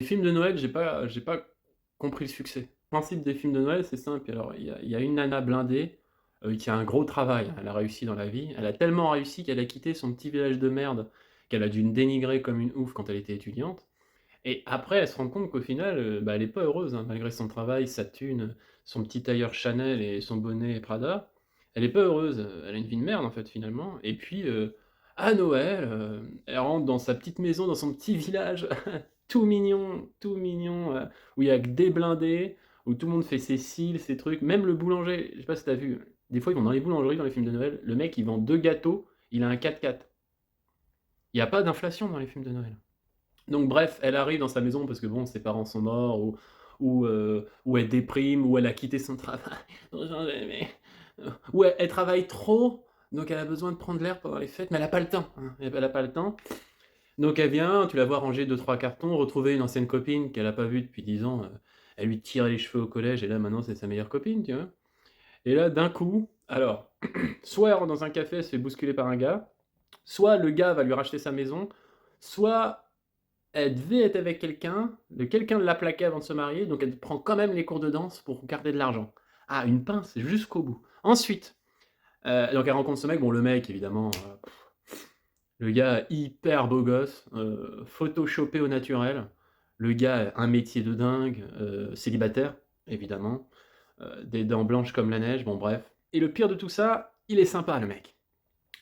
Les films de Noël, j'ai pas compris le succès. Le principe des films de Noël, c'est simple. Alors, il y a une nana blindée, qui a un gros travail. Elle a réussi dans la vie. Elle a tellement réussi qu'elle a quitté son petit village de merde, qu'elle a dû me dénigrer comme une ouf quand elle était étudiante. Et après, elle se rend compte qu'au final, bah, elle est pas heureuse, hein, malgré son travail, sa thune, son petit tailleur Chanel et son bonnet Prada. Elle est pas heureuse, elle a une vie de merde, en fait, finalement. Et puis, à Noël, elle rentre dans sa petite maison, dans son petit village, tout mignon, où il y a que des blindés, où tout le monde fait ses cils, ses trucs. Même le boulanger, je sais pas si tu vu, des fois, ils vont dans les boulangeries, dans les films de Noël, le mec, il vend 2 gâteaux, il a un 4x4. Il y a pas d'inflation dans les films de Noël. Donc bref, elle arrive dans sa maison parce que bon, ses parents sont morts ou elle déprime, ou elle a quitté son travail, ou elle travaille trop, donc elle a besoin de prendre l'air pendant les fêtes, mais elle a pas le temps, hein, elle a pas le temps. Donc elle vient, tu la vois ranger deux trois cartons, retrouver une ancienne copine qu'elle a pas vue depuis 10 ans, elle lui tirait les cheveux au collège et là maintenant c'est sa meilleure copine, tu vois? Et là d'un coup, alors, soit elle rentre dans un café, elle se fait bousculer par un gars, soit le gars va lui racheter sa maison, soit elle devait être avec quelqu'un, le quelqu'un l'a plaqué avant de se marier, donc elle prend quand même les cours de danse pour garder de l'argent. Ah, une pince jusqu'au bout. Ensuite, donc elle rencontre ce mec, bon le mec évidemment, le gars hyper beau gosse, photoshopé au naturel. Le gars a un métier de dingue, célibataire évidemment, des dents blanches comme la neige, bon bref. Et le pire de tout ça, il est sympa le mec.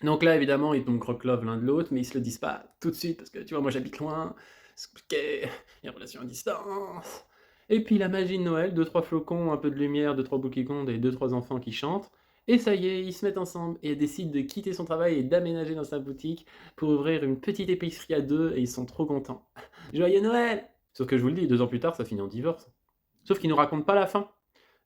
Donc là, évidemment, ils tombent croque-love l'un de l'autre, mais ils se le disent pas tout de suite parce que tu vois, moi j'habite loin, c'est compliqué, il y a une relation à distance. Et puis la magie de Noël, deux trois flocons, un peu de lumière, deux trois boules qui comptent et deux trois enfants qui chantent. Et ça y est, ils se mettent ensemble et elle décide de quitter son travail et d'aménager dans sa boutique pour ouvrir une petite épicerie à deux et ils sont trop contents. Joyeux Noël! Sauf que je vous le dis, 2 ans plus tard, ça finit en divorce. Sauf qu'ils nous racontent pas la fin.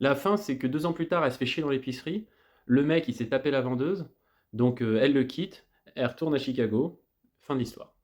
La fin, c'est que 2 ans plus tard, elle se fait chier dans l'épicerie. Le mec, il s'est tapé la vendeuse. Donc, elle le quitte. Elle retourne à Chicago. Fin de l'histoire.